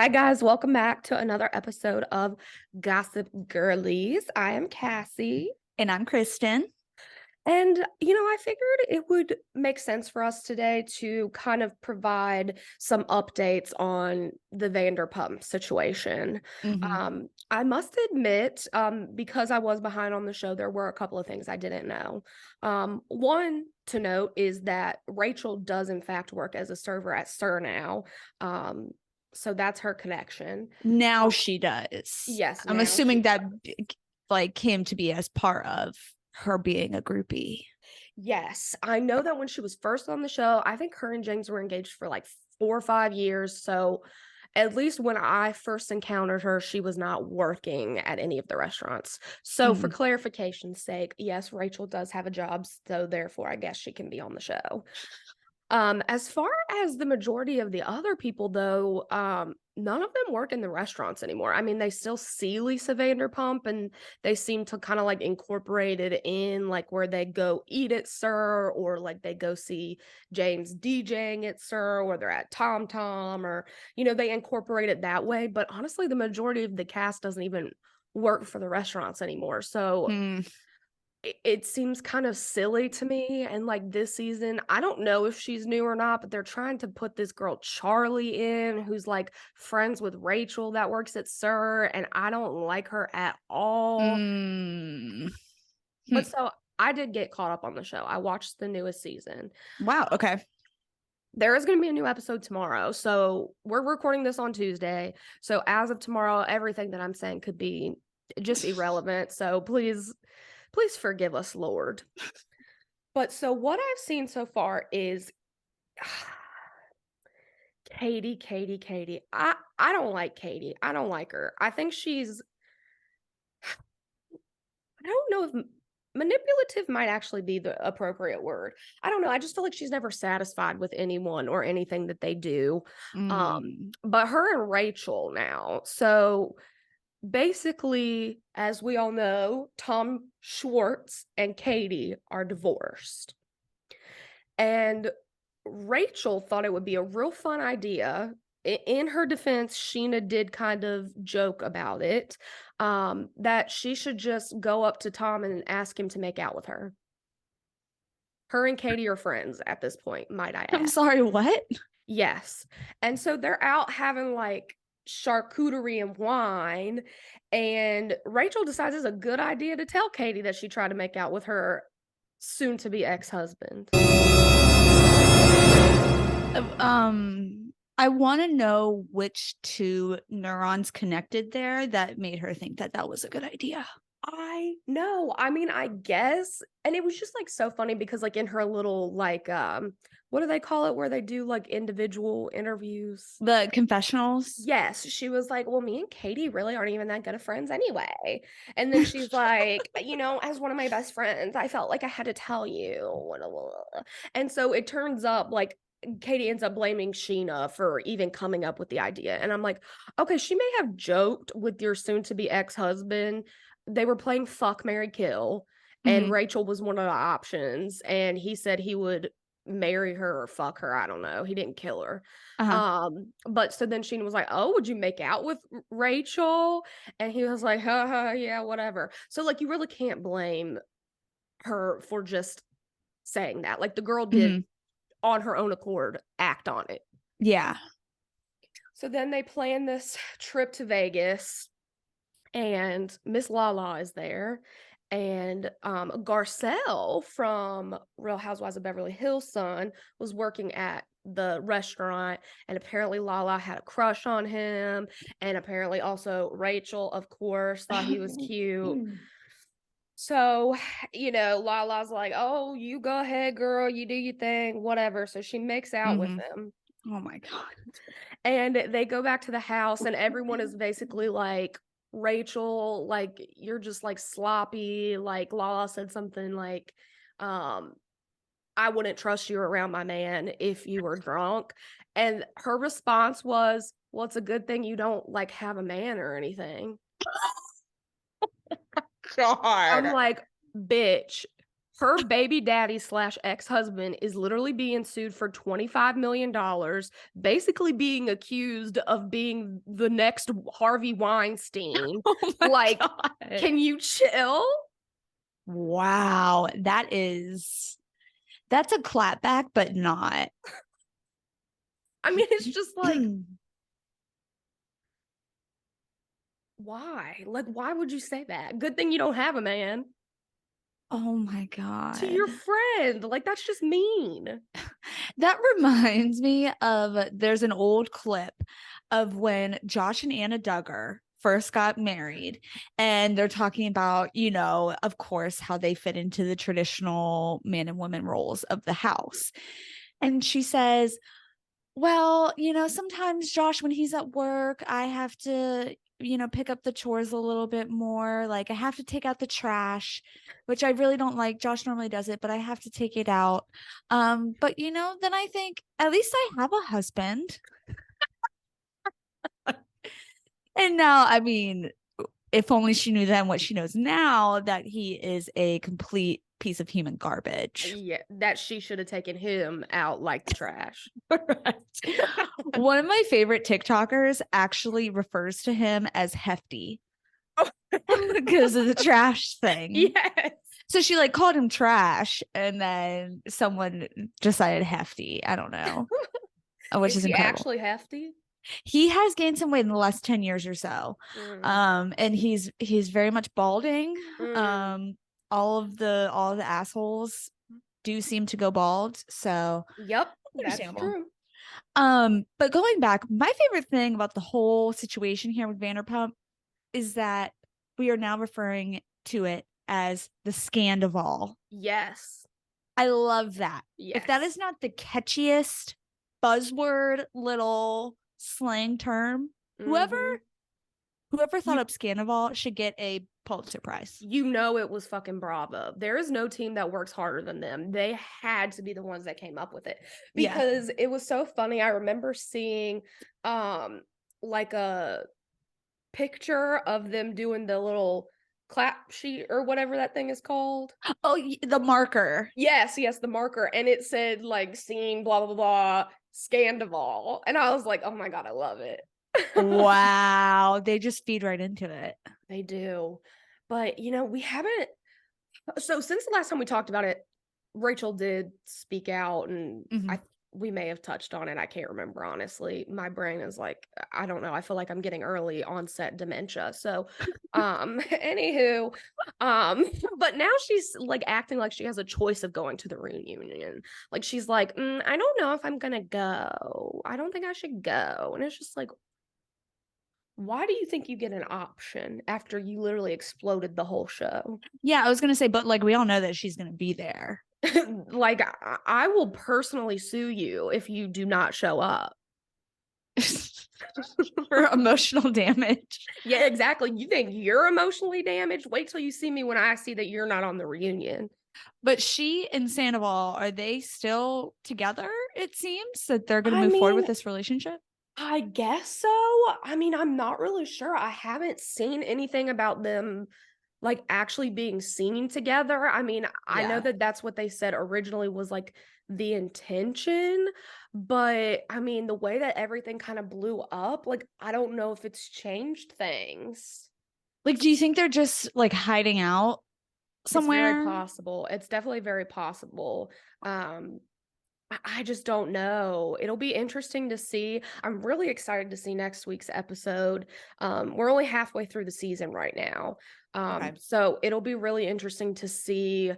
Hi, guys. Welcome back to another episode of Gossip Girlies. I am Cassie. And I'm Kristen. And, I figured it would make sense for us today to kind of provide some updates on the Vanderpump situation. Mm-hmm. I must admit, because I was behind on the show, there were a couple of things I didn't know. One to note is that Rachel does, in fact, work as a server at SUR now. So that's her connection. Now she does. Yes, I'm now assuming she that does. came to be as part of her being a groupie. Yes, I know that when she was first on the show, I think her and James were engaged for like 4 or 5 years. So at least when I first encountered her, she was not working at any of the restaurants. So for clarification's sake, yes, Rachel does have a job, so therefore I guess she can be on the show. As far as the majority of the other people, though, none of them work in the restaurants anymore. I mean, they still see Lisa Vanderpump, and they seem to kind of like incorporate it in like where they go eat at SUR, or like they go see James DJing at SUR, or they're at Tom Tom, or they incorporate it that way. But honestly, the majority of the cast doesn't even work for the restaurants anymore. So it seems kind of silly to me. And like this season, I don't know if she's new or not, but they're trying to put this girl Charlie in, who's like friends with Rachel that works at SUR, and I don't like her at all. But so I did get caught up on the show. I watched the newest season. Wow. Okay. There is going to be a new episode tomorrow. So we're recording this on Tuesday. So as of tomorrow, everything that I'm saying could be just irrelevant. So please forgive us, Lord. But so what I've seen so far is Katie. I don't like Katie. I don't like her. I think I don't know if manipulative might actually be the appropriate word. I don't know. I just feel like she's never satisfied with anyone or anything that they do. But her and Rachel now. So basically, as we all know, Tom Schwartz and Katie are divorced. And Rachel thought it would be a real fun idea. In her defense, Sheena did kind of joke about it, that she should just go up to Tom and ask him to make out with her. Her and Katie are friends at this point, might I add. I'm sorry, what? Yes. And so they're out having like charcuterie and wine, and Rachel decides it's a good idea to tell Katie that she tried to make out with her soon-to-be ex-husband. I want to know which two neurons connected there that made her think that that was a good idea. I know. I mean, I guess. And it was just like so funny because like in her little like what do they call it where they do like individual interviews? The confessionals? Yes, she was like, "Well, me and Katie really aren't even that good of friends anyway." And then she's like, "As one of my best friends, I felt like I had to tell you." And so it turns up like Katie ends up blaming Sheena for even coming up with the idea. And I'm like, okay, she may have joked with your soon-to-be ex-husband. They were playing Fuck, Marry, Kill, and Rachel was one of the options, and he said he would marry her or fuck her. I don't know. He didn't kill her. But so then Sheena was like, "Oh, would you make out with Rachel?" And he was like, yeah, whatever. So like you really can't blame her for just saying that. Like the girl did on her own accord act on it. Yeah. So then they plan this trip to Vegas, and Miss Lala is there, and Garcelle from Real Housewives of Beverly Hills' son was working at the restaurant, and apparently Lala had a crush on him, and apparently also Rachel, of course, thought he was cute. So, Lala's like, "Oh, you go ahead, girl, you do your thing, whatever." So she makes out with him. Oh my God. And they go back to the house, and everyone is basically like, "Rachel, like, you're just like sloppy." Like Lala said something like, "I wouldn't trust you around my man if you were drunk." And her response was, "Well, it's a good thing you don't like have a man or anything." God. I'm like, bitch, Her baby daddy slash ex-husband is literally being sued for $25 million, basically being accused of being the next Harvey Weinstein. Oh my Like, God. can you chill? Wow. That's a clapback, but not. I mean, it's just like, why? Like, why would you say that? Good thing you don't have a man. Oh my To your God. friend. Like, that's just mean. That reminds me of there's an old clip of when Josh and Anna Duggar first got married, and they're talking about, of course, how they fit into the traditional man and woman roles of the house. And she says, well, sometimes Josh, when he's at work, I have to, pick up the chores a little bit more. Like I have to take out the trash, which I really don't like. Josh normally does it, but I have to take it out. But then I think at least I have a husband. And now, I mean, if only she knew then what she knows now, that he is a complete piece of human garbage. Yeah, that she should have taken him out like the trash. Right. One of my favorite TikTokers actually refers to him as Hefty because of the trash thing. Yes. So she like called him trash, and then someone decided Hefty. I don't know, which is he incredible. Actually hefty? He has gained some weight in the last 10 years or so. And he's very much balding. All of the assholes do seem to go bald. So Yep, that's understandable. true. But going back, my favorite thing about the whole situation here with Vanderpump is that we are now referring to it as the Scandival. Yes. I love that. Yes. If that is not the catchiest buzzword little slang term, whoever thought up Scandival should get a Pulitzer Prize. It was fucking Bravo. There is no team that works harder than them. They had to be the ones that came up with it because it was so funny. I remember seeing like a picture of them doing the little clap sheet or whatever that thing is called. Oh, the marker. Yes, the marker. And it said like scene blah blah blah Scandival. And I was like, oh my God, I love it. Wow. They just feed right into it. They do. But we haven't. So since the last time we talked about it, Rachel did speak out, and we may have touched on it. I can't remember, honestly. My brain is like, I don't know. I feel like I'm getting early onset dementia. So, anywho, but now she's like acting like she has a choice of going to the reunion. Like she's like, I don't know if I'm gonna go. I don't think I should go. And it's just like, why do you think you get an option after you literally exploded the whole show? Yeah, I was gonna say, but like we all know that she's gonna be there. Like I will personally sue you if you do not show up. For emotional damage. Yeah, exactly. You think you're emotionally damaged? Wait till you see me when I see that you're not on the reunion. But she and Sandoval, are they still together? It seems that they're going to move forward with this relationship. I guess so. I mean, I'm not really sure. I haven't seen anything about them like actually being seen together. I mean, I know that that's what they said originally was like the intention, but I mean, the way that everything kind of blew up, like I don't know if it's changed things. Like, do you think they're just like hiding out somewhere? It's very possible. It's definitely very possible. I just don't know. It'll be interesting to see. I'm really excited to see next week's episode. We're only halfway through the season right now. So it'll be really interesting to see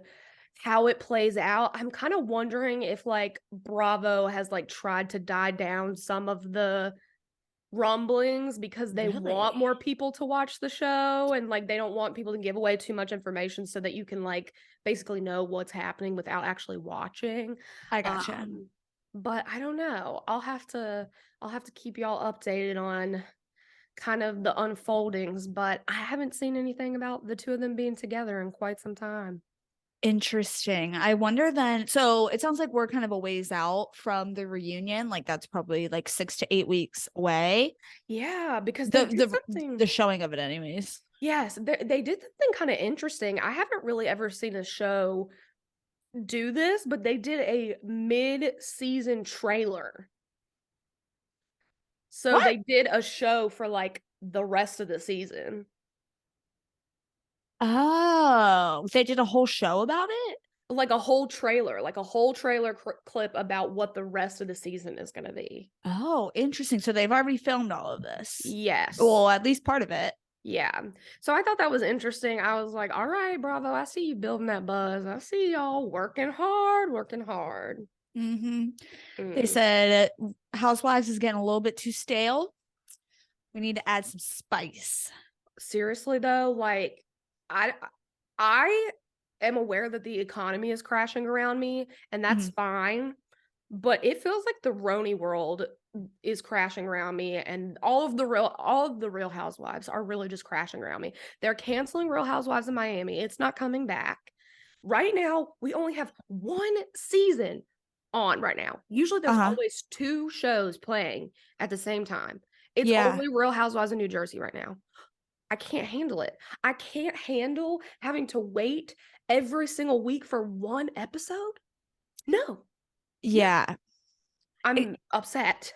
how it plays out. I'm kind of wondering if like Bravo has like tried to die down some of the rumblings because they want more people to watch the show, and like they don't want people to give away too much information so that you can like basically know what's happening without actually watching. I gotcha. But I don't know. I'll have to keep y'all updated on kind of the unfoldings, but I haven't seen anything about the two of them being together in quite some time. Interesting. I wonder then, so it sounds like we're kind of a ways out from the reunion. Like that's probably like 6 to 8 weeks away. Yeah, because the showing of it anyways. Yes, they did something kind of interesting. I haven't really ever seen a show do this, but they did a mid-season trailer. So What? they did a show for like the rest of the season. Oh, they did a whole show about it? Like a whole trailer clip about what the rest of the season is going to be. Oh, interesting. So they've already filmed all of this. Yes. Well, at least part of it. Yeah. So I thought that was interesting. I was like, all right, Bravo, I see you building that buzz. I see y'all working hard, working hard. They Mm. said Housewives is getting a little bit too stale. We need to add some spice. Seriously though, like I I am aware that the economy is crashing around me, and that's Mhm. fine. But it feels like the Roni world is crashing around me, and all of the Real Housewives are really just crashing around me. They're canceling Real Housewives of Miami. It's not coming back. Right now, we only have one season on right now. Usually there's Uh-huh. always two shows playing at the same time. It's Yeah. only Real Housewives of New Jersey right now. I can't handle it. I can't handle having to wait every single week for one episode. No, no, Yeah. I'm upset.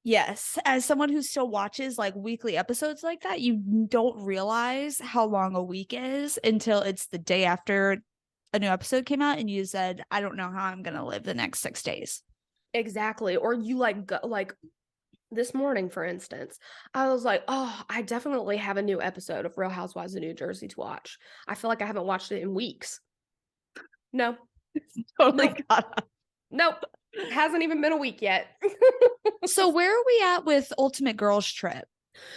Yes, as someone who still watches like weekly episodes like that, you don't realize how long a week is until it's the day after a new episode came out and you said, I don't know how I'm going to live the next 6 days. Exactly. Or you like go, like this morning, for instance, I was like, oh, I definitely have a new episode of Real Housewives of New Jersey to watch. I feel like I haven't watched it in weeks. No, Totally nope, got nope. Hasn't even been a week yet. So where are we at with Ultimate Girls Trip?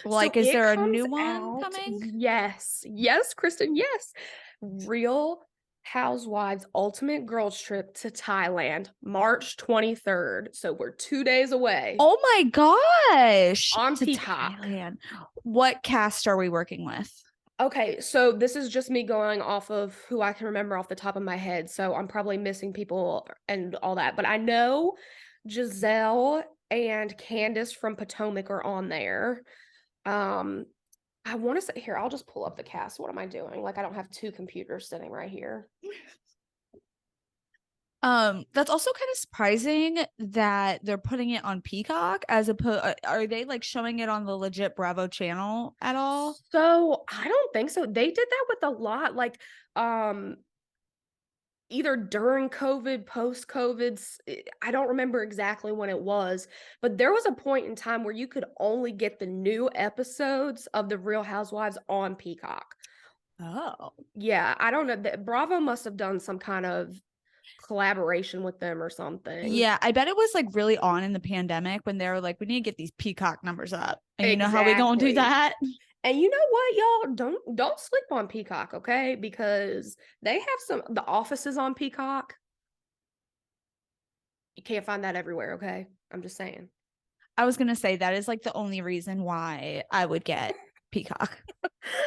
So Like, is it there a comes new one out. coming? Yes. Yes, Kristen. Yes. Real Housewives Ultimate Girls Trip to Thailand, March 23rd. So we're 2 days away Oh my gosh, on to Peacock. Thailand. What cast are we working with? Okay, so this is just me going off of who I can remember off the top of my head. So I'm probably missing people and all that. But I know Giselle and Candace from Potomac are on there. Um, I want to say here, I'll just pull up the cast. What am I doing? Like I don't have two computers sitting right here. That's also kind of surprising that they're putting it on Peacock as opposed. Are they like showing it on the legit Bravo channel at all? So I don't think so. They did that with a lot, like um either during COVID, post COVID. I don't remember exactly when it was, but there was a point in time where you could only get the new episodes of the Real Housewives on Peacock. Oh, Yeah, I don't know. Bravo must have done some kind of collaboration with them or something. yeah. I bet it was like really on in the pandemic when they were like, we need to get these Peacock numbers up. And you know how we gonna do Exactly. that? And you know what, y'all? Don't sleep on Peacock, okay? Because they have the offices on Peacock. You can't find that everywhere, okay? I'm just saying. I was gonna say that is like the only reason why I would get Peacock.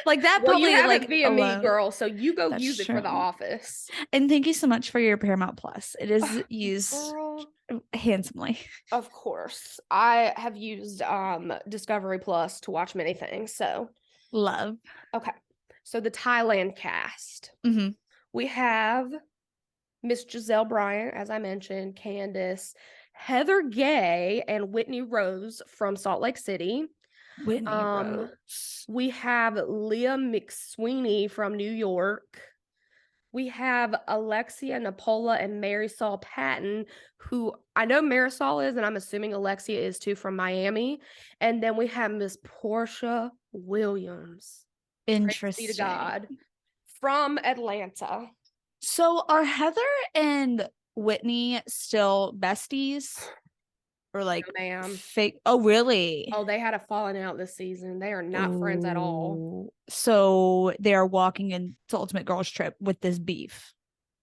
Like that Well, you probably have it like via me, alone. girl, so you go That's use it for the true. office. And thank you so much for your Paramount Plus. It is used Girl, handsomely. of course. I have used Discovery Plus to watch many things. So, Love. okay. So the Thailand cast. Hmm. We have Miss Giselle Bryant, as I mentioned, Candace, Heather Gay, and Whitney Rose from Salt Lake City. Whitney Um, Rose. we have Leah McSweeney from New York. We have Alexia Napola and Marisol Patton, who I know Marisol is, and I'm assuming Alexia is too, from Miami. And then we have Miss Portia Williams. Praise be to Interesting. God. From Atlanta. So are Heather and Whitney still besties or No, like ma'am. fake? Oh, really? Oh, they had a falling out this season. They are not friends at all. Oh, so they are walking into Ultimate Girls Trip with this beef.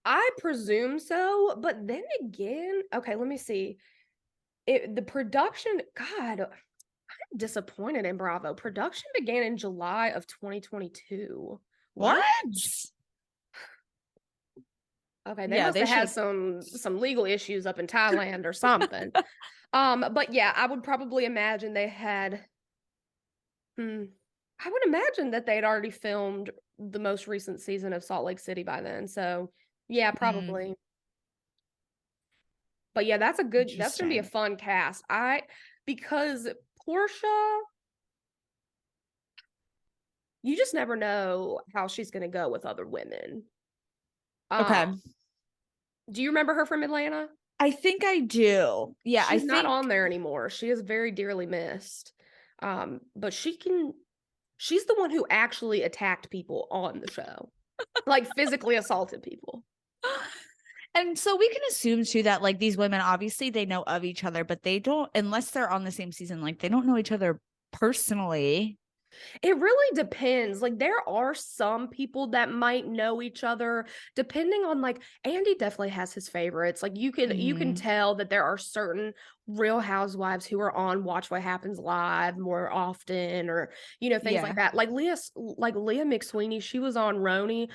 I presume so, but then again, okay, let me see. The production, God, I'm disappointed in Bravo. Production began in July of 2022. What? What? Okay, they Yeah, must they have should had have. some legal issues up in Thailand or something. But yeah, I would probably imagine they had I would imagine that they'd already filmed the most recent season of Salt Lake City by then. So, yeah, Mm. probably. But yeah, that's gonna be a Interesting. fun cast. Because Portia, you just never know how she's gonna go with other women. Um, Okay. do you remember her from Atlanta? I think I do. Yeah, I She's not think on there anymore. She is very dearly missed. But she's the one who actually attacked people on the show. Like physically assaulted people. and so we can assume too that like these women obviously they know of each other, but they don't unless they're on the same season, like they don't know each other personally. It really depends. Like there are some people that might know each other depending on like Andy definitely has his favorites. Like you can Mhm. tell that there are certain Real Housewives who are on Watch What Happens Live more often or things like Yeah. that. Like Leah McSweeney, she was on Roni.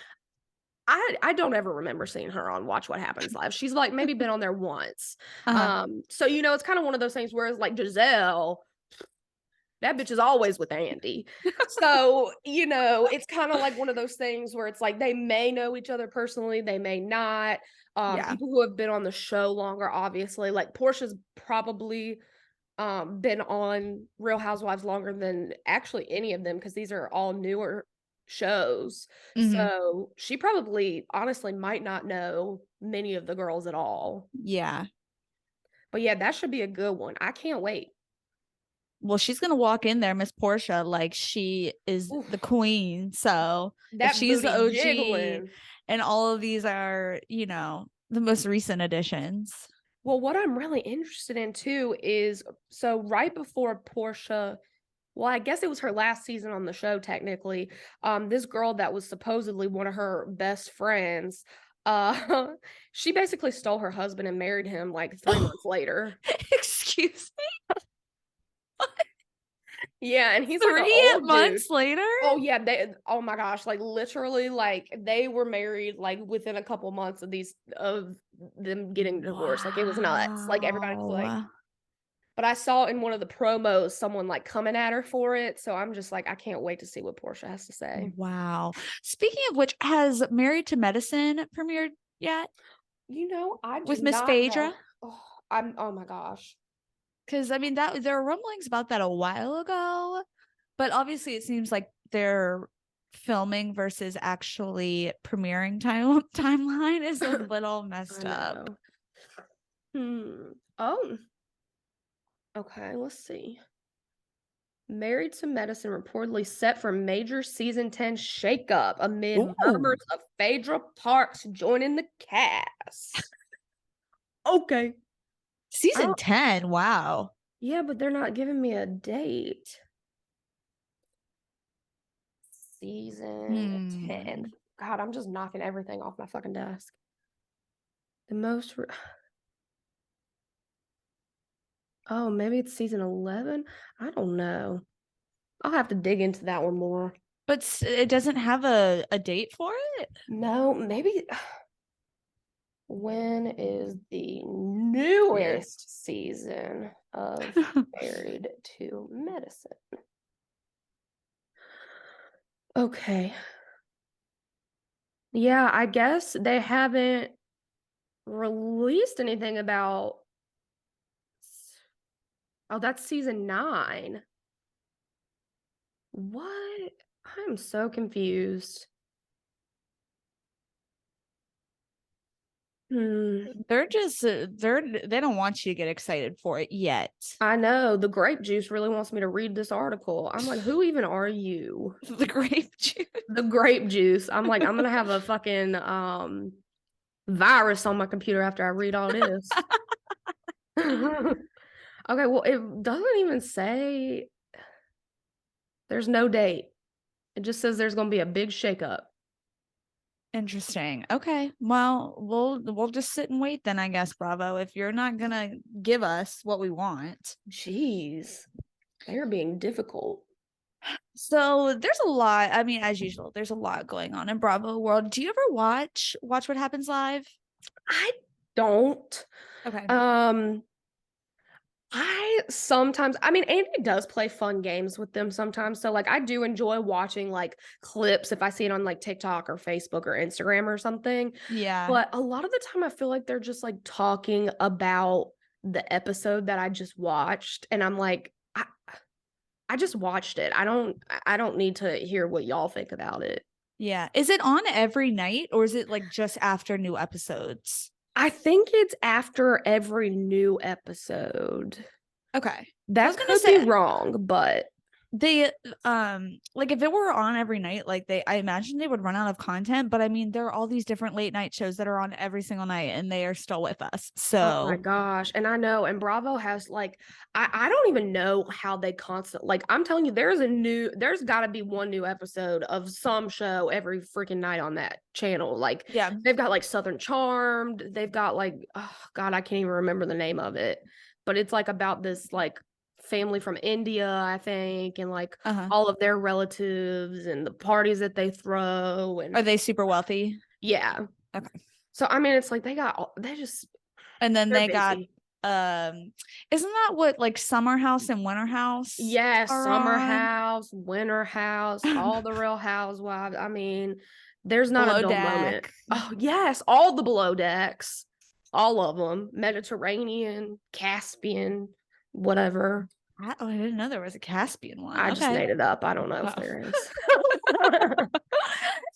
I don't ever remember seeing her on Watch What Happens Live. She's like maybe been on there once. Uh-huh. So it's kind of one of those things where it's like Giselle, that bitch is always with Andy. So, it's kind of like one of those things where it's like they may know each other personally, they may not. Yeah. People who have been on the show longer, obviously, like Portia's probably been on Real Housewives longer than actually any of them because these are all newer shows. Mhm. So she probably honestly might not know many of the girls at all. Yeah. But yeah, that should be a good one. I can't wait. Well, she's gonna walk in there, Miss Portia, like she is the Oof, queen. So if that she's the booty OG jiggling. and all of these are, the most recent additions. Well, what I'm really interested in too is so right before Portia, well, I guess it was her last season on the show, technically. This girl that was supposedly one of her best friends, she basically stole her husband and married him like 3 months later. Excuse me. Yeah, and he's like an 3 old dude. months later? Oh yeah, oh my gosh, like literally like they were married like within a couple months of them getting divorced. Like it was nuts. Like everybody was like, Wow. but I saw in one of the promos someone like coming at her for it. So I'm just like, I can't wait to see what Portia has to say. Wow. Speaking of which, has Married to Medicine premiered yet I do with Miss not Phaedra? have. Oh my gosh. Because I mean that there were rumblings about that a while ago, but obviously it seems like their filming versus actually premiering timeline is a little I messed up. know. Oh, okay. Let's see. Married to Medicine reportedly set for major season 10 shakeup amid Ooh, murmurs of Phaedra Parks joining the cast. okay. I Season don't, 10. Wow. yeah, but they're not giving me a date. Season 10. Hmm. God, I'm just knocking everything off my fucking desk. The most. Oh, maybe it's season 11? I don't know. I'll have to dig into that one more. But it doesn't have a date for it? No, maybe. When is the Weird. newest season of Married to Medicine? Okay. Yeah, I guess they haven't released anything about. Oh, that's season 9. What? I'm so confused. Hmm. They don't want you to get excited for it yet. I know the grape juice really wants me to read this article. I'm like, who even are you? The grape juice. The grape juice. I'm like, I'm gonna have a fucking virus on my computer after I read all this. Okay, well, it doesn't even say there's no date. It just says there's gonna be a big shakeup. Interesting. Okay. Well, we'll just sit and wait then, I guess, Bravo. If you're not gonna give us what we want. Jeez, they're being difficult. So there's a lot. I mean, as usual, there's a lot going on in Bravo world. Do you ever watch What Happens Live? I don't. Okay. Um, I mean, Andy does play fun games with them sometimes. So, like, I do enjoy watching like clips if I see it on like TikTok or Facebook or Instagram or something. Yeah. But a lot of the time, I feel like they're just like talking about the episode that I just watched. And I'm like, I just watched it. I don't need to hear what y'all think about it. Yeah. Is it on every night or is it like just after new episodes? I think it's after every new episode. Okay. So I was That gonna could be say wrong, but they like if it were on every night, like I imagine they would run out of content, but I mean there are all these different late night shows that are on every single night and they are still with us. oh my So gosh. And I know, and Bravo has like, I don't even know how they constant, like, I'm telling you, there's got to be one new episode of some show every freaking night on that channel. Like, yeah. they've got like Southern Charmed, they've got like, oh God, I can't even remember the name of it, but it's like about this like family from India, I think, and like Uh-huh. all of their relatives and the parties that they throw. Are And they super wealthy? yeah. Okay. So, I mean, it's like And then they're they got busy. isn't that what like Summer House and Winter House Yes, are Summer on? House, Winter House, all the Real Housewives. I mean, there's not a Below dull moment. Deck. Oh, yes, all the below decks, all of them. Mediterranean, Caspian, whatever. Oh, I didn't know there was a Caspian one. I just Okay. made it up. I don't know if Oh. there is.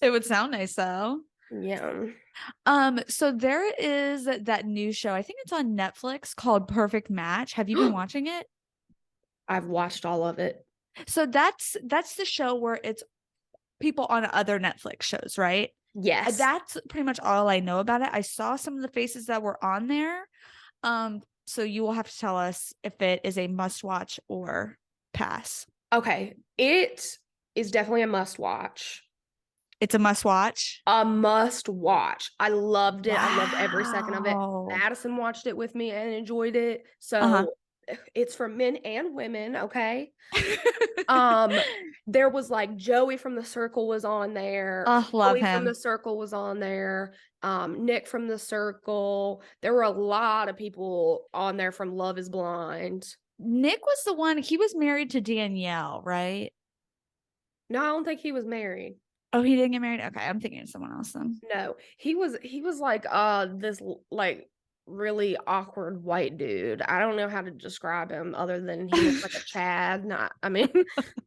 It would sound nice though. Yeah, So there is that new show. I think it's on Netflix called Perfect Match. Have you been watching it? I've watched all of it. So that's the show where it's people on other Netflix shows, right? Yes. That's pretty much all I know about it. I saw some of the faces that were on there. So you will have to tell us if it is a must watch or pass. Okay. It is definitely a must watch. It's a must watch. A must watch. I loved it. I loved every second of it. Wow. Madison watched it with me and enjoyed it. Uh-huh. So it's for men and women, okay? Um, there was like Joey from the Circle was on there. Oh, love Chloe from the him. Circle was on there. Nick from the Circle. There were a lot of people on there from Love is Blind. Nick was the one, he was married to Danielle, right? No, I don't think he was married. Oh, he didn't get married? Okay, I'm thinking of someone else then. No, he was like this like really awkward white dude. I don't know how to describe him other than he looks like a Chad. Not, I mean,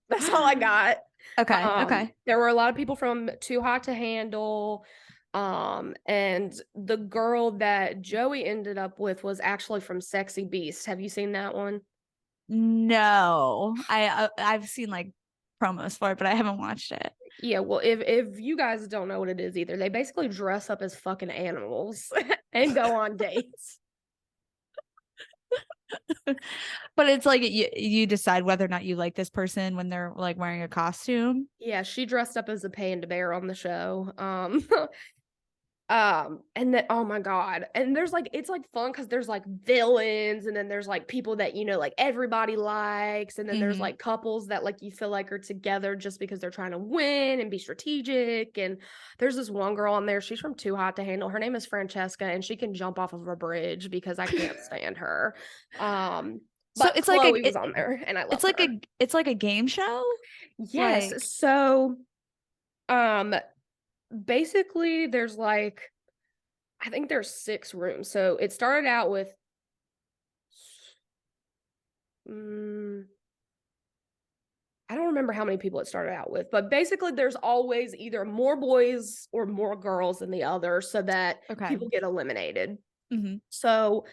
that's all I got. Okay, okay. There were a lot of people from Too Hot to Handle. And the girl that Joey ended up with was actually from Sexy Beast. Have you seen that one? No, I've seen like promos for it, but I haven't watched it. Yeah, well, if you guys don't know what it is either, they basically dress up as fucking animals and go on dates. But it's like you decide whether or not you like this person when they're like wearing a costume. Yeah, she dressed up as a panda bear on the show. And then oh my god, and there's like it's like fun because there's like villains, and then there's like people that like everybody likes, and then there's Mhm. like couples that like you feel like are together just because they're trying to win and be strategic. And there's this one girl on there, she's from Too Hot to Handle. Her name is Francesca, and she can jump off of a bridge because I can't stand her. So But it's like Chloe was on there, and I it's loved like her. it's like a game show. Like, Yes, so um basically there's like I think there's 6 rooms. So it started out with mm, I don't remember how many people it started out with, but basically there's always either more boys or more girls than the other so that okay. people get eliminated. Mhm. So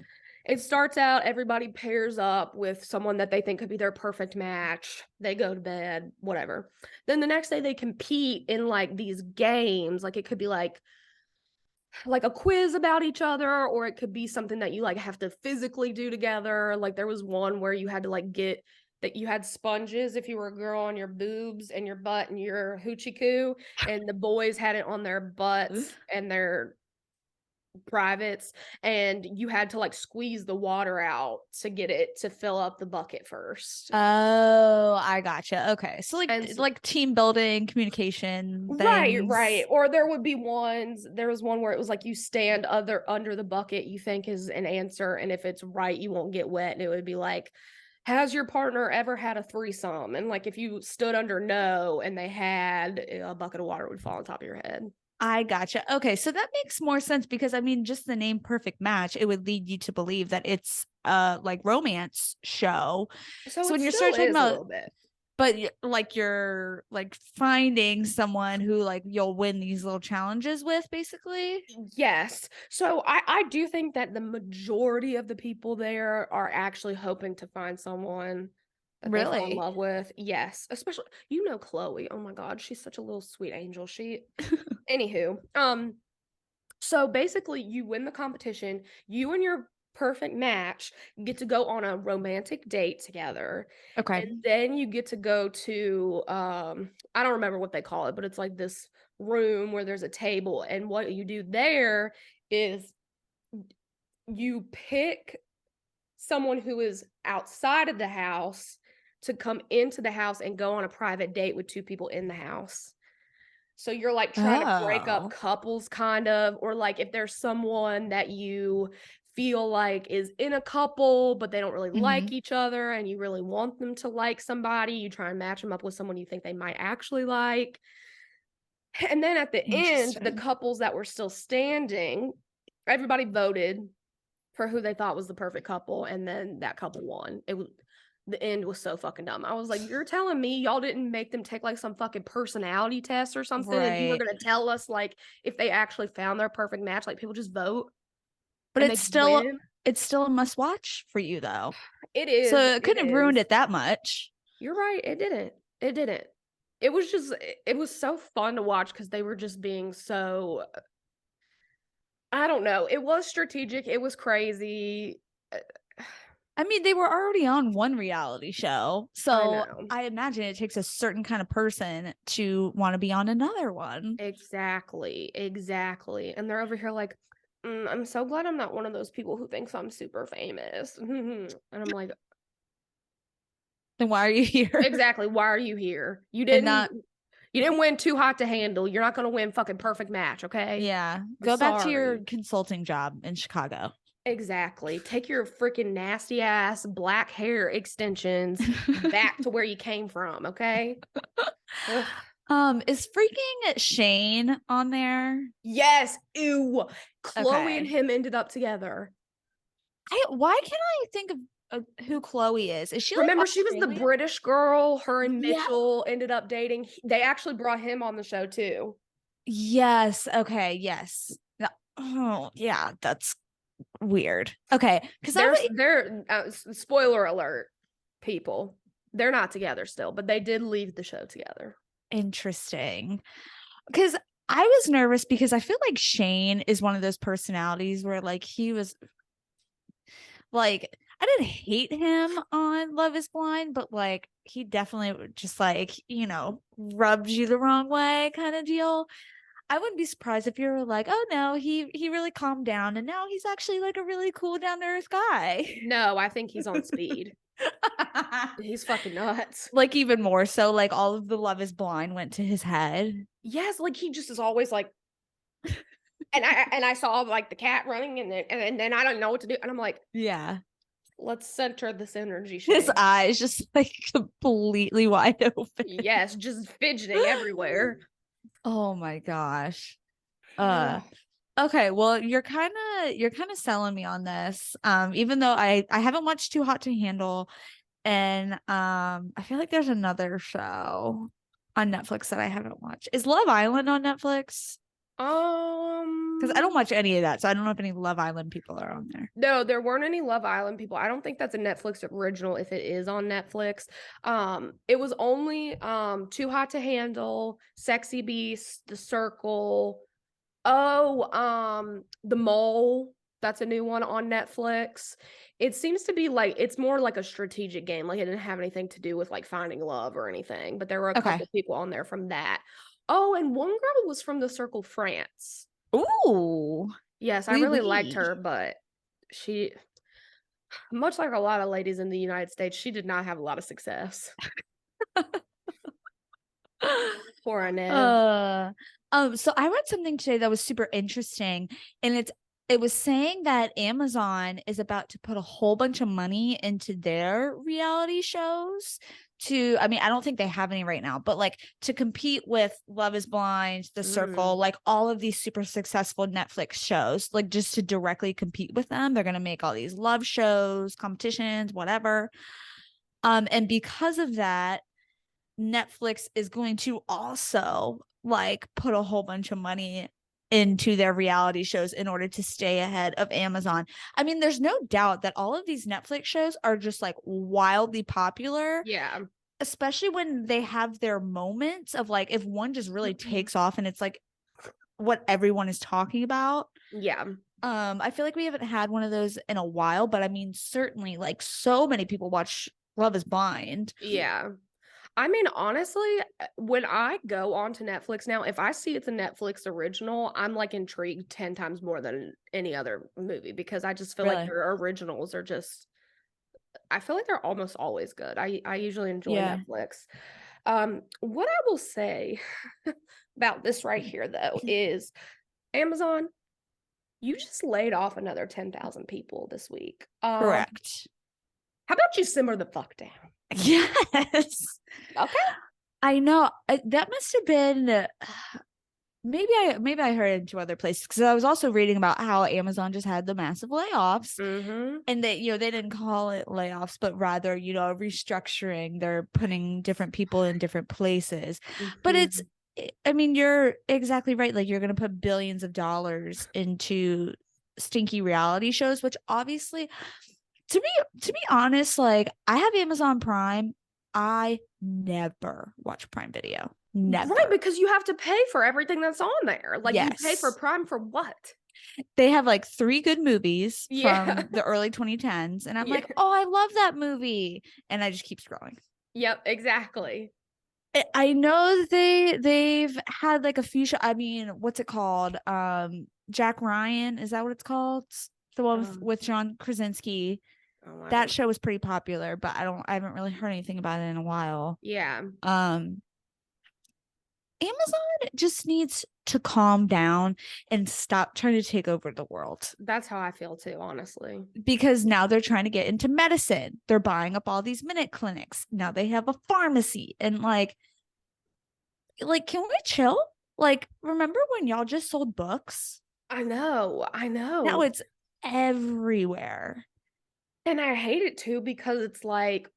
it starts out everybody pairs up with someone that they think could be their perfect match. They go to bed, whatever. Then the next day they compete in like these games. Like it could be like a quiz about each other, or it could be something that you like have to physically do together. Like there was one where you had to like get that you had sponges if you were a girl on your boobs and your butt and your hoochie coo, and the boys had it on their butts and their privates, and you had to like squeeze the water out to get it to fill up the bucket first. Oh, I gotcha. Okay. So And like team building, communication right. things. Or there was one where it was like you stand under the bucket you think is an answer, and if it's right, you won't get wet. And it would be like, has your partner ever had a threesome? And like if you stood under no and they had, a bucket of water would fall on top of your head. I gotcha. Okay, so that makes more sense because I mean, just the name Perfect Match, it would lead you to believe that it's like romance show. So So it when you're still starting talking is a about, little bit. but like you're like finding someone who like you'll win these little challenges with, basically. Yes. So I do think that the majority of the people there are actually hoping to find someone that they fall in Really? love with. Yes. Especially, Chloe. Oh my God, she's such a little sweet angel. Anywho, so basically you win the competition, you and your perfect match get to go on a romantic date together. Okay. And then you get to go to I don't remember what they call it, but it's like this room where there's a table, and what you do there is you pick someone who is outside of the house to come into the house and go on a private date with two people in the house. So you're like trying to break up Oh. couples kind of, or like if there's someone that you feel like is in a couple, but they don't really like Hmm. each other and you really want them to like somebody, you try and match them up with someone you think they might actually like. And then at the end, the Interesting. couples that were still standing, everybody voted for who they thought was the perfect couple, and then that couple won. The end was so fucking dumb. I was like, you're telling me y'all didn't make them take like some fucking personality test or something, and you were Right. gonna tell us like if they actually found their perfect match, like people just vote But and they win? it's still a must watch for you though. It So is. it It couldn't have ruined is. it that much. You're right. It didn't. It didn't. It was just it was so fun to watch because they were just being so, I don't know. It was strategic. It was crazy. Uh, I mean, they were already on one reality show. I So know. I imagine it takes a certain kind of person to want to be on another one. Exactly, exactly. And they're over here like, I'm so glad I'm not one of those people who thinks I'm super famous. And I'm like, Then why are you here? exactly, why are you here? And not, You didn't win Too Hot to Handle. You're not gonna win fucking Perfect Match, okay? yeah, I'm go back to your sorry. consulting job in Chicago. Exactly. Take your freaking nasty ass black hair extensions back to where you came from, okay? Ugh. Is freaking Shane on there? Yes, ew. Chloe and Okay. him ended up together. Why can't I think of who Chloe is? Is she like Remember, she was the Australian? British girl. Her and Yeah. Mitchell ended up dating. They actually brought him on the show too. Yes. Okay. Yes. Oh, yeah. That's weird. Okay. Because I would Spoiler alert, people. They're not together still, but they did leave the show together. interesting. Because I was nervous because I feel like Shane is one of those personalities where like he was like I didn't hate him on Love is Blind, but like he definitely just like, rubbed you the wrong way kind of deal. I wouldn't be surprised if you were like, oh no, he really calmed down and now he's actually like a really cool down to earth guy. No, I think he's on speed. He's fucking nuts. Like even more so, like all of the Love is Blind went to his head. Yes, like he just is always like, and I saw like the cat running, and then I don't know what to do, and I'm like, Yeah. let's center this energy, His Shane. eyes just like completely wide open. Yes, just fidgeting everywhere. Oh my gosh. Uh okay, well you're kind of selling me on this. Even though I haven't watched Too Hot to Handle and I feel like there's another show on Netflix that I haven't watched. Is Love Island on Netflix? Because I don't Um, watch any of that, so I don't know if any Love Island people are on there. no, there weren't any Love Island people. I don't think that's a Netflix original if it is on Netflix. It was only Too Hot to Handle, Sexy Beast, The Circle. Oh, The Mole. That's a new one on Netflix. It seems to be like it's more like a strategic game. Like it didn't have anything to do with like finding love or anything, but there were a Okay. couple people on there from that. Oh, and one girl was from The Circle France. Ooh. Yes, I Wee really liked wee. her, but she much like a lot of ladies in the United States, she did not have a lot of success. Poor Inez. Uh, so I read something today that was super interesting, and it was saying that Amazon is about to put a whole bunch of money into their reality shows to, I mean, I don't think they have any right now, but like to compete with Love is Blind, The Circle, Mm. like all of these super successful Netflix shows, like just to directly compete with them. They're gonna make all these love shows, competitions, whatever. And because of that, Netflix is going to also like put a whole bunch of money into their reality shows in order to stay ahead of Amazon. I mean, there's no doubt that all of these Netflix shows are just like wildly popular, Yeah. especially when they have their moments of like if one just really takes off and it's like what everyone is talking about. Yeah. I feel like we haven't had one of those in a while, but I mean, certainly like so many people watch Love is Blind. Yeah. I mean, honestly, when I go onto Netflix now, if I see it's a Netflix original, I'm like intrigued 10 times more than any other movie because I just feel like Really? their originals are just I feel like they're almost always good. I usually enjoy Yeah. Netflix. What I will say about this right here though is Amazon, you just laid off another 10,000 people this week. Correct. How about you simmer the fuck down? Yes. Okay. I know. That must have been maybe I heard it in two other places because I was also reading about how Amazon just had the massive layoffs Mm-hmm. and they they didn't call it layoffs but rather restructuring. They're putting different people in different places. But it's Mm-hmm. I mean you're exactly right, like you're going to put billions of dollars into stinky reality shows, which obviously to be honest, like I have Amazon Prime. I never watch Prime Video. Right, Never. because you have to pay for everything that's on there. Like you pay for Yes. Prime for what? They have like three good movies Yeah. from the early 2010s. And I'm Yeah. like, oh, I love that movie. And I just keep scrolling. Yep, exactly. I know that they've had like a few I mean, what's it called? Jack Ryan, is that what it's called? It's the one Um, with John Krasinski. oh, I That don't show was pretty popular, but I haven't really heard anything about it in a while. yeah. Um Amazon just needs to calm down and stop trying to take over the world That's how I feel too, honestly. because now they're trying to get into medicine. They're buying up all these minute clinics. Now they have a pharmacy and like can we chill? Like remember when y'all just sold books? I know. I Now know. it's everywhere. And I hate it too because it's like,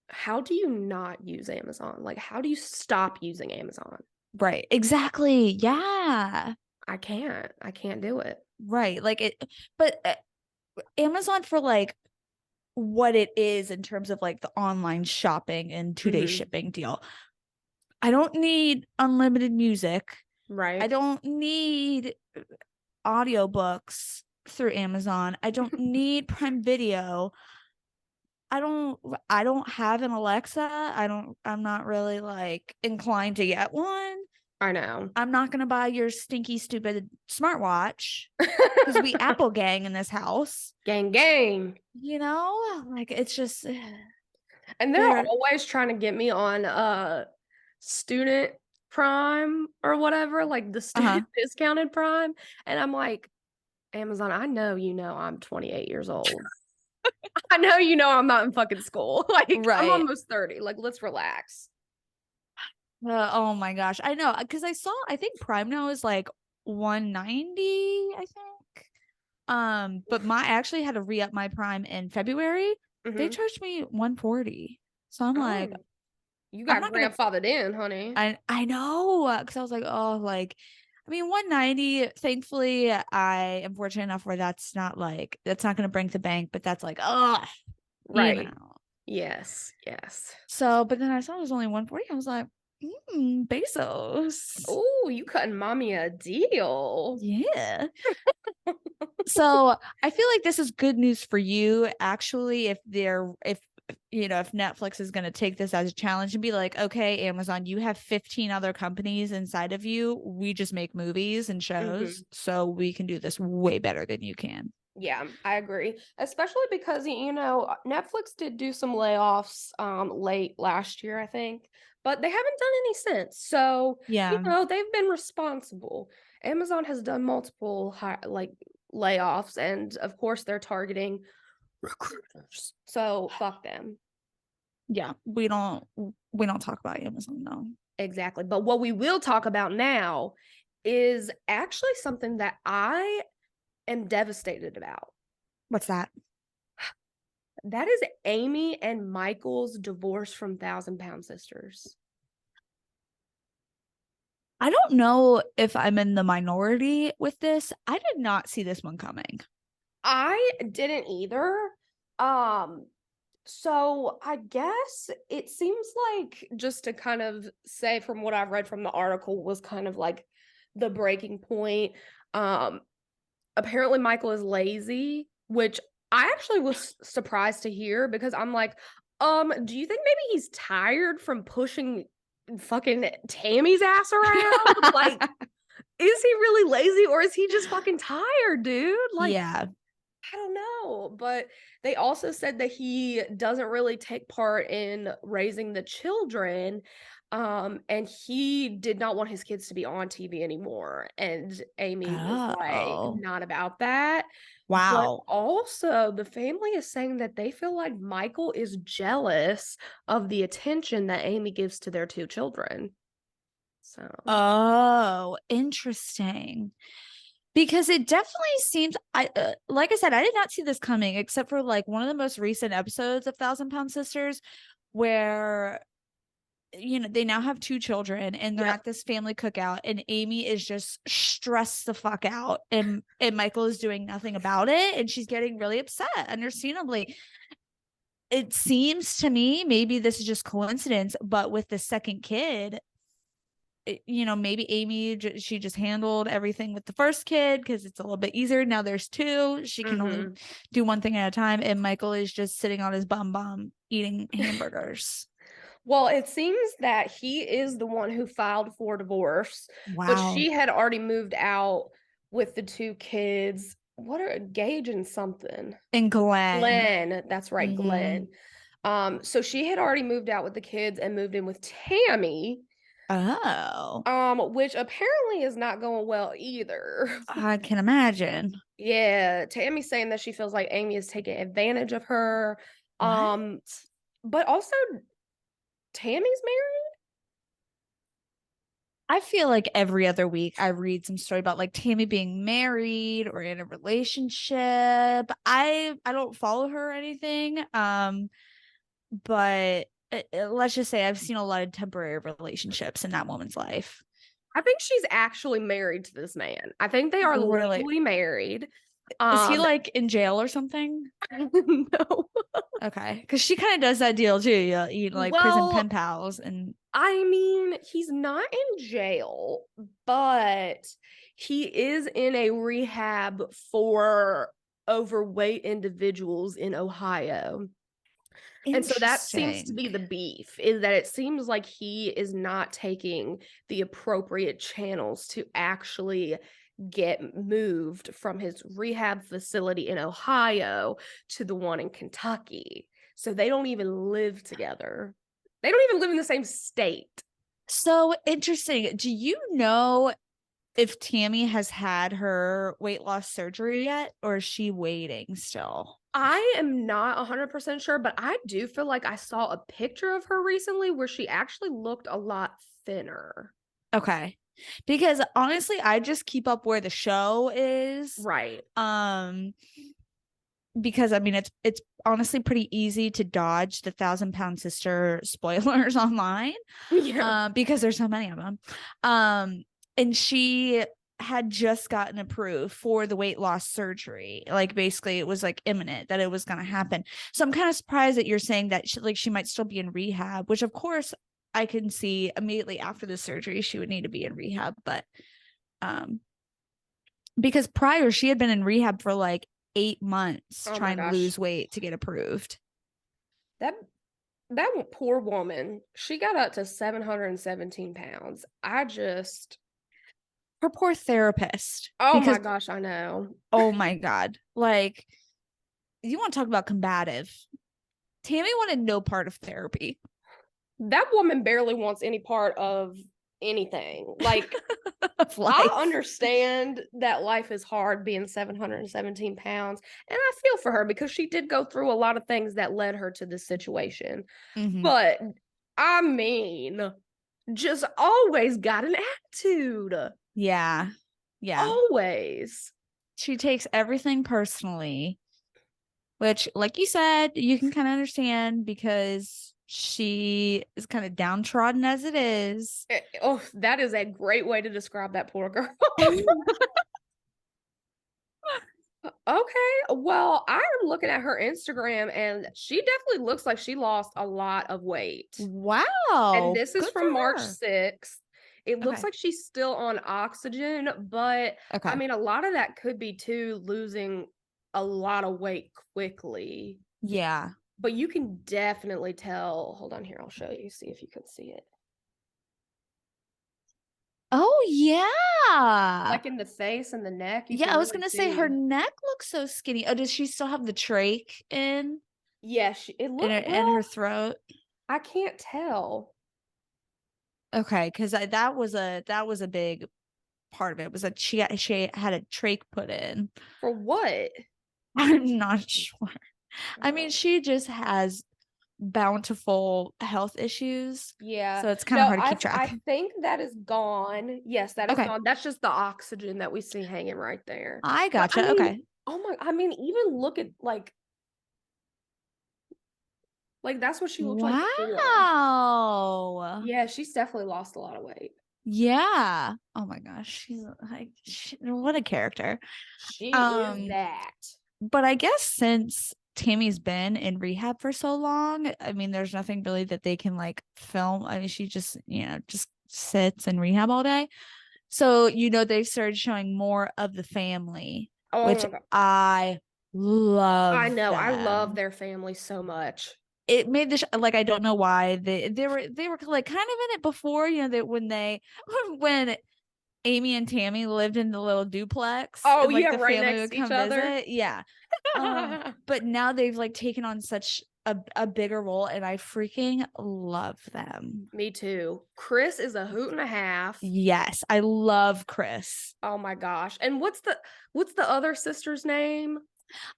how do you not use Amazon? Like, how do you stop using Amazon? Right. Exactly. Yeah. I can't. I can't do it. Right. Like it but Amazon for like what it is in terms of like the online shopping and 2 day Hmm. shipping deal. I don't need unlimited music. I Right. don't need audiobooks through Amazon. I don't need Prime Video. I don't have an Alexa. I'm not really like inclined to get one. I know. I'm not going to buy your stinky stupid smartwatch because we Apple gang in this house. Gang, gang. Like it's just And they're they're always trying to get me on student prime or whatever, like the uh-huh. student discounted prime. And I'm like, Amazon, I know I'm 28 years old. I know I'm not in fucking school. Like I'm Right. almost 30. Like let's relax. Oh my gosh. I know because I think Prime now is like 190, I think. But I actually had to re-up my Prime in February. They Hmm. charged me 140. So I'm like, Oh, you I'm got not gonna grandfathered in, honey. I know because I was like, oh, like I mean 190, thankfully I am fortunate enough where that's not gonna break the bank, but that's like, oh, you Right. know. Yes. Yes. So, but then I saw it was only 140. I was like, pesos. Oh, you cutting mommy a deal. Yeah. So I feel like this is good news for you, actually, if if Netflix is going to take this as a challenge and be like, okay, Amazon, you have 15 other companies inside of you. We just make movies and shows, Mhm. so we can do this way better than you can. Yeah, I agree. Especially because, Netflix did do some layoffs late last year, I think, but they haven't done any since. So, Yeah. they've been responsible. Amazon has done multiple layoffs, and of course they're targeting recruiters. So, fuck them. Yeah. We don't talk about Amazon though. Exactly. But what we will talk about now is actually something that I am devastated about. What's that? That is Amy and Michael's divorce from Thousand Pound Sisters. I don't know if I'm in the minority with this. I did not see this one coming. I didn't either. Um, so I guess it seems like, just to kind of say from what I've read from the article, was kind of like the breaking point. Um, Apparently Michael is lazy, which I actually was surprised to hear, because I'm like, do you think maybe he's tired from pushing fucking Tammy's ass around? Like, is he really lazy, or is he just fucking tired, dude? Like, Yeah. I don't know. But they also said that he doesn't really take part in raising the children. And he did not want his kids to be on TV anymore. And Amy was like, Oh. not about that. But Wow. also, the family is saying that they feel like Michael is jealous of the attention that Amy gives to their two children. So, Oh, interesting. Because it definitely seems I like I said, I did not see this coming except for like one of the most recent episodes of Thousand Pound Sisters where they now have two children and they're yep. at this family cookout and Amy is just stressed the fuck out and Michael is doing nothing about it and she's getting really upset, understandably. It seems to me maybe this is just coincidence, but with the second kid, maybe Amy, she just handled everything with the first kid because it's a little bit easier. Now there's two. She can only do one thing at a time. And Michael is just sitting on his bum eating hamburgers. Well, it seems that he is the one who filed for divorce, but Wow. she had already moved out with the two kids. What are Gage and something? And Glenn. Glenn, that's right, Mm-hmm. Glenn. So she had already moved out with the kids and moved in with Tammy, Oh, which apparently is not going well either. I can imagine. Yeah, Tammy's saying that she feels like Amy is taking advantage of her. What? But also Tammy's married. I feel like every other week I read some story about like Tammy being married or in a relationship. I don't follow her or anything. But let's just say I've seen a lot of temporary relationships in that woman's life. I think she's actually married to this man. I think they are Really? legally married. Is he Um, like in jail or something? no. Okay, because she kind of does that deal too. You like prison pen Well, pals, and I mean, he's not in jail, but he is in a rehab for overweight individuals in Ohio. And so that seems to interesting. be the beef, is that it seems like he is not taking the appropriate channels to actually get moved from his rehab facility in Ohio to the one in Kentucky. So they don't even live together. They don't even live in the same state. So interesting. Do you know if Tammy has had her weight loss surgery yet, or is she waiting still? I am not 100% sure, but I do feel like I saw a picture of her recently where she actually looked a lot thinner. Okay. Because honestly, I just keep up where the show is. Right. Because I mean it's honestly pretty easy to dodge the Thousand Pound Sister spoilers online. Yeah. Because there's so many of them. And she had just gotten approved for the weight loss surgery. Like basically it was like imminent that it was going to happen. So I'm kind of surprised that you're saying that she might still be in rehab, which of course I can see immediately after the surgery she would need to be in rehab, but um because prior she had been in rehab for like 8 months Oh my trying to gosh. lose weight to get approved. That that poor woman, she got up to 717 pounds. I just, Her poor therapist. oh Because my gosh, I know. oh my God. Like, you want to talk about combative. Tammy wanted no part of therapy. That woman barely wants any part of anything. Like, Of I life. understand that life is hard being 717 pounds, and I feel for her because she did go through a lot of things that led her to this situation. Hmm. But I mean, just always got an attitude. Yeah. Yeah. Always. She takes everything personally, which, like you said, you can kind of understand because she is kind of downtrodden as it is. Oh, that is a great way to describe that poor girl. Okay, well, I am looking at her Instagram and she definitely looks like she lost a lot of weight. And Wow. this is Good for from March her. 6th. It looks Okay. like she's still on oxygen, but I Okay. mean, a lot of that could be too losing a lot of weight quickly. Yeah. But you can definitely tell. Hold on here, I'll show you, see if you can see it. Oh, yeah. Like in the face and the neck, you Yeah, can I was really gonna say her see. neck looks so skinny. Oh, does she still have the trach Yeah, it looked in her well. throat? I can't tell Okay, because that was a big part of it. Was that she had a trach put in. for what. I'm not sure. I mean, Oh, she just has bountiful health issues, yeah. so it's kind of No, hard to keep I track. think that is gone. Yes, that is Okay, gone. That's just the oxygen that we see hanging right there. I But I gotcha. mean, Okay. oh my, I mean, even look at like that's what she looked like before. Wow. Yeah, she's definitely lost a lot of weight. Yeah. Oh my gosh, she's like what a character. She is Um, that. but I guess since Tammy's been in rehab for so long, I mean, there's nothing really that they can like film. I mean, she just, just sits in rehab all day. So, they've started showing more of the family, Oh which my God. I I love know. I love them. their family so much. It made this like I don't know why they were like kind of in it before, that when Amy and Tammy lived in the little duplex Oh and like yeah, the right family next would to each come other. visit. Yeah. But now they've like taken on such a bigger role and I freaking love them. Me too. Chris is a hoot and a half. Yes, I love Chris. Oh my gosh. And what's the other sister's name?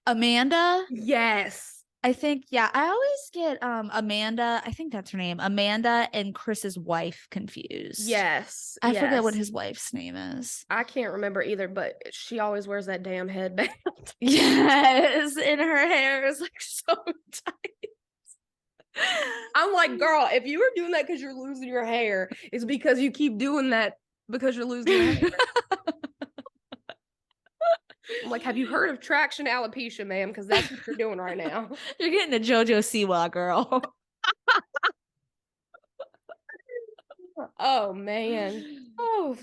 Amanda, Yes. I think, yeah, I always get Amanda, I think that's her name, Amanda and Chris's wife confused. Yes. I forget what Yes. his wife's name is. I can't remember either, but she always wears that damn headband. Yes, and her hair is like so tight. I'm like, girl, if you were doing that because you're losing your hair, it's because you keep doing that because you're losing your hair. I'm like, have you heard of traction alopecia, ma'am? Because that's what you're doing right now. You're getting a JoJo Siwa girl. Oh man. Oh,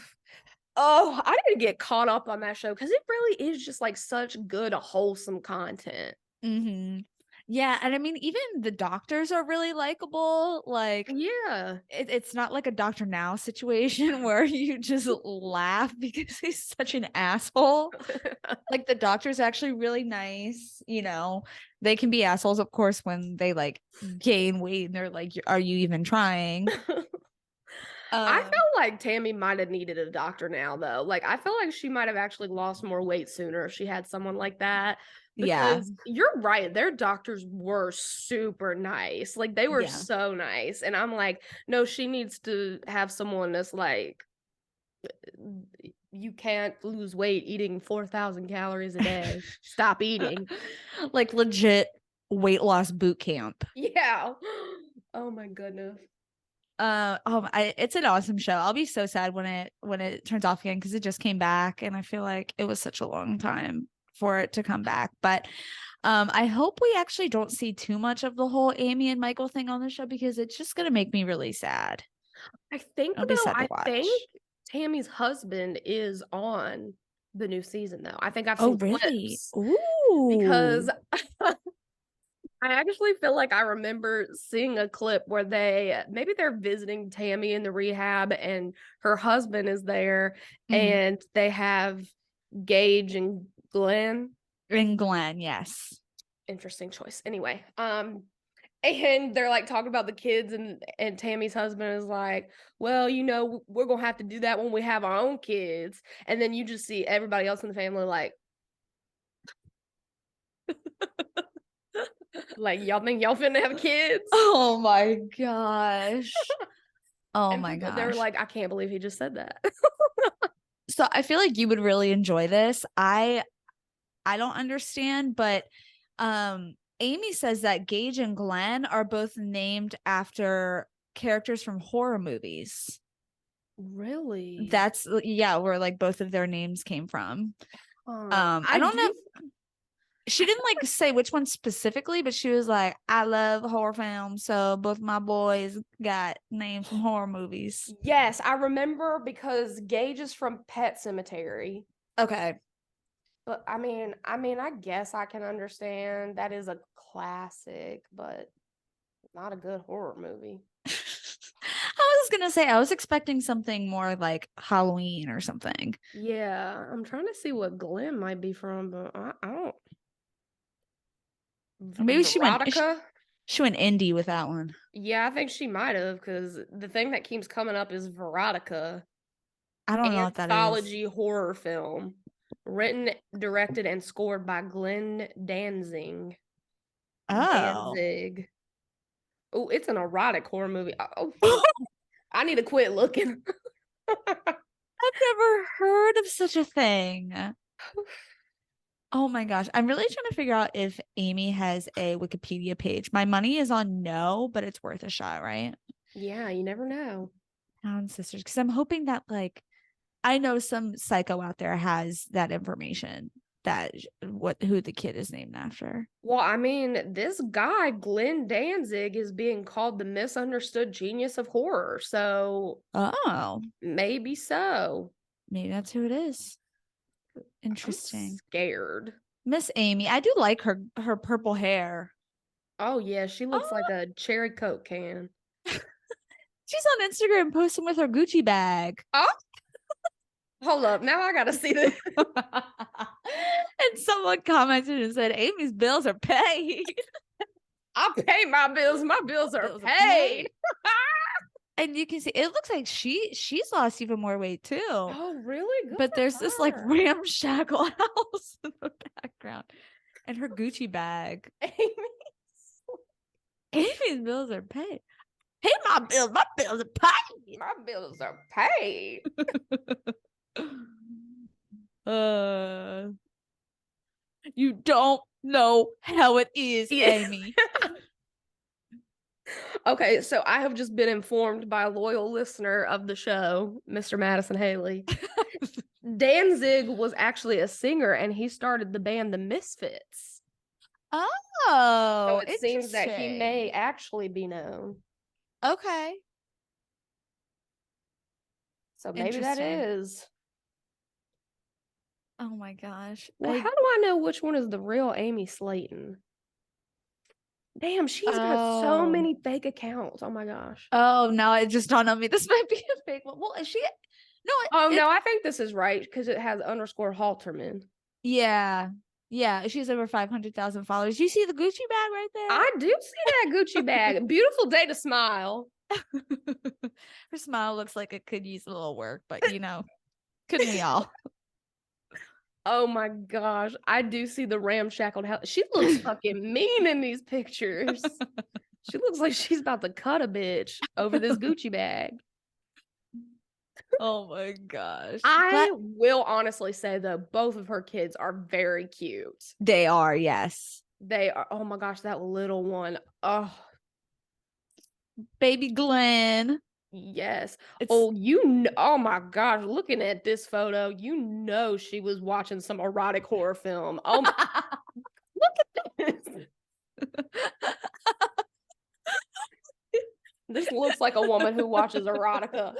oh, I need to get caught up on that show because it really is just like such good, wholesome content. Hmm. Yeah, and I mean, even the doctors are really likable. Like, Yeah. it's not like a Doctor Now situation where you just laugh because he's such an asshole. Like, the doctor's actually really nice. They can be assholes, of course, when they like gain weight and they're like, "Are you even trying?" I Um, felt like Tammy might have needed a doctor now, though. Like, I feel like she might have actually lost more weight sooner if she had someone like that. yeah, Because you're right, their doctors were super nice. Like, they were yeah. so nice. And I'm like, no, she needs to have someone that's like, you can't lose weight eating 4,000 calories a day. Stop eating. Like legit weight loss boot camp. Yeah. Oh my goodness. It's an awesome show. I'll be so sad when it turns off again because it just came back and I feel like it was such a long time for it to come back. But I hope we actually don't see too much of the whole Amy and Michael thing on the show because it's just gonna make me really sad. I think I'll be though, sad to I think watch. Tammy's husband is on the new season though. I think I've Oh, seen really? clips Ooh. because I I actually feel like I remember seeing a clip where they're visiting Tammy in the rehab and her husband is there Mhm. and they have Gage and Glenn. In Glenn, yes. Interesting choice. Anyway, and they're like talking about the kids and Tammy's husband is like, well, we're gonna have to do that when we have our own kids. And then you just see everybody else in the family like y'all think y'all finna have kids? Oh my gosh. Oh And my people they were gosh. like, I can't believe he just said that. So I feel like you would really enjoy this. I don't understand, but Amy says that Gage and Glenn are both named after characters from horror movies. Really? That's yeah, where like both of their names came from. I I don't know. do. She didn't like say which one specifically, but she was like, I love horror films, so both my boys got names from horror movies. Yes, I remember because Gage is from Pet Cemetery. Okay. But I guess I can understand that is a classic, but not a good horror movie. I was gonna say I was expecting something more like Halloween or something. Yeah, I'm trying to see what Glenn might be from, but I don't. Maybe Veronica? she went indie with that one. Yeah, I think she might have because the thing that keeps coming up is Veronica. I don't know what that is. Anthology horror film. Written, directed, and scored by Glenn Danzig. Oh. Danzig. Oh, it's an erotic horror movie. Oh, I need to quit looking. I've never heard of such a thing. Oh my gosh. I'm really trying to figure out if Amy has a Wikipedia page. My money is on no, but it's worth a shot, right? Yeah, you never know. Town Sisters. Because I'm hoping that like I know some psycho out there has that information that who the kid is named after. Well, I mean, this guy, Glenn Danzig, is being called the misunderstood genius of horror. So Oh, maybe so. maybe that's who it is. I'm Interesting. scared. Miss Amy, I do like her purple hair. Oh, yeah, she looks Oh, like a cherry Coke can. she's on Instagram posting with her Gucci bag. Oh, hold up. Now I got to see this. And someone commented and said, Amy's bills are paid. I pay my bills. My bills are Bills are paid. And you can see it looks like she's lost even more weight too. Oh, really? Good But for there's this like her. ramshackle house in the background and her Gucci bag. Amy's bills are paid. Pay my bills. My bills are paid. My bills are paid. uh, you don't know how it is, Yeah. Amy. Okay, so I have just been informed by a loyal listener of the show, Mr. Madison Haley. Danzig was actually a singer and he started the band The Misfits. So Oh, it seems that he may interesting. actually be known. Okay. So maybe that Interesting. is. Oh my gosh. Well, how do I know which one is the real Amy Slaton? Damn, she's got so Oh. many fake accounts. Oh my gosh. Oh, now it just dawned on me. This might be a fake one. Well, is she? No, Oh it no, I think this is right because it has underscore Halterman. yeah. Yeah, she's over 500,000 followers. You see the Gucci bag right there? I do see that Gucci bag. Beautiful day to smile. Her smile looks like it could use a little work, but couldn't we all? Oh my gosh. I do see the ramshackled house. She looks fucking mean in these pictures. She looks like she's about to cut a bitch over this Gucci bag. Oh my gosh. I will honestly say though, both of her kids are very cute. They are, yes. They are. Oh my gosh, that little one. Oh, Baby Glenn. yes. It's Oh my gosh, looking at this photo, she was watching some erotic horror film. Oh my, look at this. This looks like a woman who watches erotica.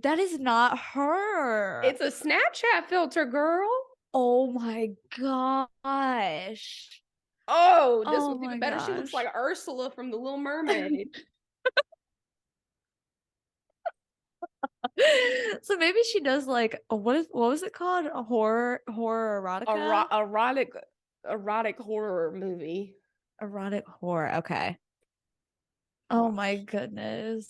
that is not her. It's a Snapchat filter, girl. Oh my gosh. Oh, this Oh one's even my better. She looks gosh. like Ursula from The Little Mermaid. So maybe she does like what was it called? A horror erotica? Erotic horror movie. Erotic horror. Okay. Oh my Gosh. goodness.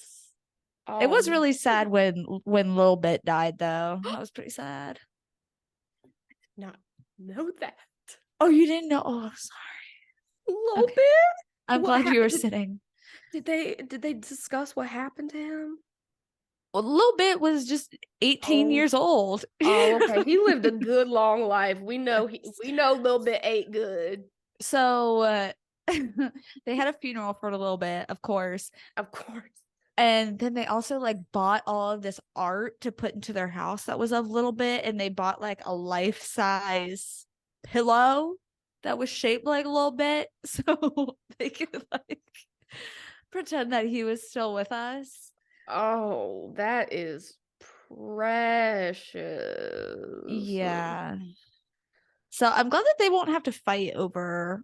It Oh, was really sad when Lil Bit died though. That was pretty sad. not know that. Oh, you didn't know? Oh, sorry. A little Okay. bit. I'm What glad you were happened? sitting. Did they discuss what happened to him? Well, Lil Bit was just 18 Oh, years old. oh, okay. He lived a good long life. We know Lil Bit ate good. So they had a funeral for a little bit, of course. Of course. And then they also like bought all of this art to put into their house that was a little bit, and they bought like a life-size pillow that was shaped like a little bit so they could like pretend that he was still with us. Oh, that is precious. Yeah. So I'm glad that they won't have to fight over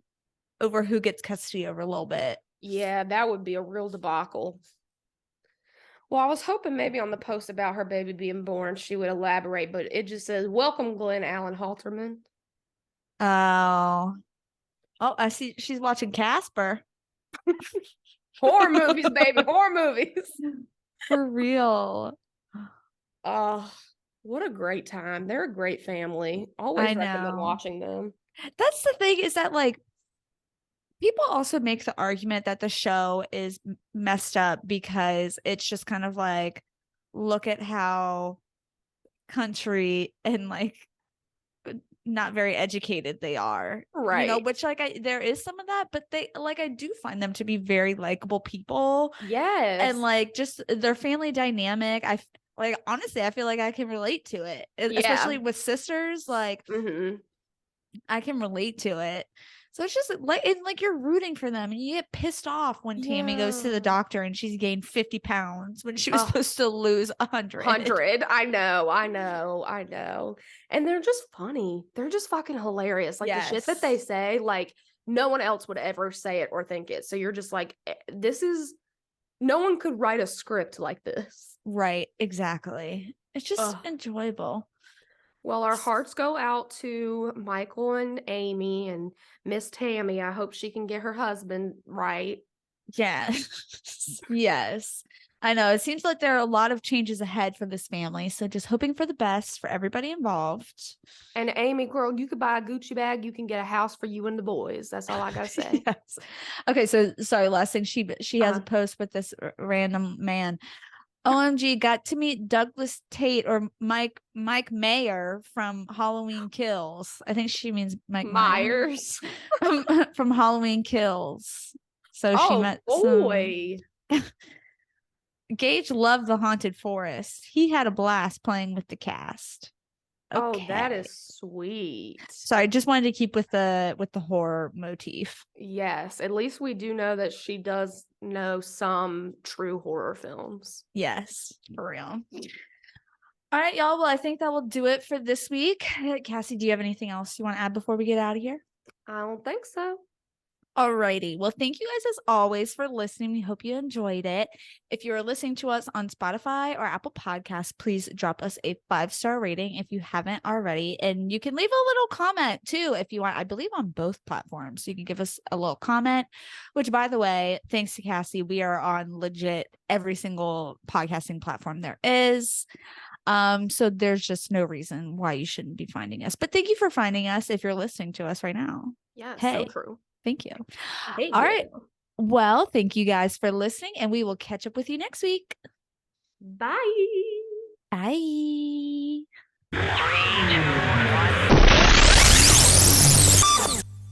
who gets custody over a little bit. Yeah, that would be a real debacle. Well, I was hoping maybe on the post about her baby being born, she would elaborate, but it just says, "Welcome, Glenn Allen Halterman." Oh. Oh, I see she's watching Casper. Horror movies, baby, horror movies. For real. Oh, what a great time. They're a great family. I Always recommend know. watching them. That's the thing, is that like people also make the argument that the show is messed up because it's just kind of like, look at how country and like not very educated they are, Right. which like there is some of that, but they like, I do find them to be very likable people, Yes. and like just their family dynamic. Like honestly, I feel like I can relate to it, especially Yeah. with sisters. Like Mm-hmm. I can relate to it. So it's just like, and like you're rooting for them, and you get pissed off when Tammy goes to the Yeah. doctor and she's gained 50 pounds when she was Oh, supposed to lose 100. 100. I know. And they're just funny. They're just fucking hilarious. Like the shit that they Yes. say, like no one else would ever say it or think it. So you're just like, no one could write a script like this. Right. Exactly. It's just Ugh. enjoyable. Well, our hearts go out to Michael and Amy and Miss Tammy. I hope she can get her husband right. Yes. Yes. I know. It seems like there are a lot of changes ahead for this family. So just hoping for the best for everybody involved. And Amy, girl, you could buy a Gucci bag. You can get a house for you and the boys. That's all I gotta say. Yes. Okay. So sorry. Last thing, she has a Uh, post with this random man. OMG, got to meet Douglas Tate or Mike Mayer from Halloween Kills. I think she means Mike Myers Myers. from Halloween Kills. So she Oh met some. boy. Gage loved the haunted forest. He had a blast playing with the cast. Oh, that Okay. is sweet. So I just wanted to keep with the horror motif. Yes, at least we do know that she does know some true horror films. Yes, for real. All right, y'all. Well, I think that will do it for this week. Cassie, do you have anything else you want to add before we get out of here? I don't think so. Alrighty. Well, thank you guys as always for listening. We hope you enjoyed it. If you're listening to us on Spotify or Apple Podcasts, please drop us a 5-star rating if you haven't already. And you can leave a little comment too if you want. I believe on both platforms. You can give us a little comment, which by the way, thanks to Cassie, we are on legit every single podcasting platform there is. So there's just no reason why you shouldn't be finding us. But thank you for finding us if you're listening to us right now. Yeah, Hey. so true. Thank you. Hey, all right. Well, thank you guys for listening, and we will catch up with you next week. Bye. Bye. 3, 2, 1.